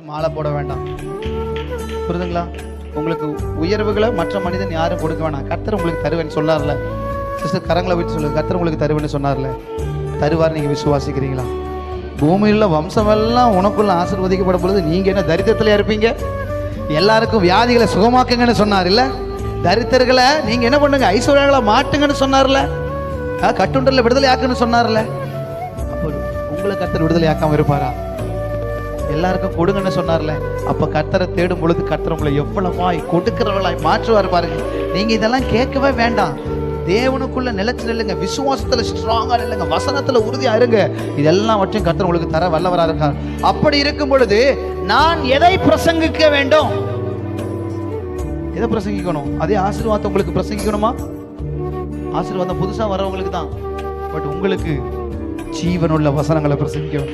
மாலை போட வேண்டாம். புரியுதுங்களா? உங்களுக்கு உயர்வுகளை மற்ற மனிதன் யாரும் கொடுக்க வேணாம். கர்த்தர் உங்களுக்கு தருவேன்னு சொன்னார்ல. சிஸ்டர் கரங்களை விட்டு சொல்லுங்க, கர்த்தர் உங்களுக்கு தருவேன்னு சொன்னார்ல. தருவார். நீங்க விசுவாசிக்கிறீங்களா? பூமியில் வம்சமெல்லாம் உனக்குள்ள ஆசீர்வதிக்கப்படும் பொழுது நீங்க என்ன தரித்திரத்துல இருப்பீங்க? எல்லாருக்கும் வியாதிகளை சுகமாக்குங்கன்னு சொன்னார் இல்ல? தரித்திரர்களை நீங்க என்ன பண்ணுங்க, ஐஸ்வர்யங்களை மாட்டுங்கன்னு சொன்னார்ல. கட்டுண்டல விடுதலை ஆக்குன்னு சொன்னார்ல. அப்போ உங்களை கர்த்தர் விடுதலை ஆக்காம இருப்பாரா? எல்லாருக்கும் கொடுங்கன்னு சொன்னார்ல. அப்ப கர்த்தரை தேடும் பொழுது கர்த்தர் உங்களை எவ்வளவாய் கொடுக்கிறவளாய் மாற்றுவார் பாருங்க. நீங்க இதெல்லாம் கேட்கவே வேண்டாம். தேவனுக்குள்ள நிலைச்சு நில்லுங்க, விசுவாசத்துல ஸ்ட்ராங்கா நில்லுங்க, வசனத்துல உறுதியா இருங்க. இதெல்லாம் வச்சும் கர்த்தர் உங்களுக்கு தர வல்லவரா இருக்கார். அப்படி இருக்கும் பொழுது நான் எதை பிரசங்கிக்க வேண்டும்? எதை பிரசங்கிக்கணும்? அதே ஆசீர்வாதம் உங்களுக்கு பிரசங்கிக்கணுமா? ஆசீர்வாதம் புதுசா வரவங்களுக்கு தான். பட் உங்களுக்கு ஜீவனுள்ள வசனங்களை பிரசங்கிக்கணும்.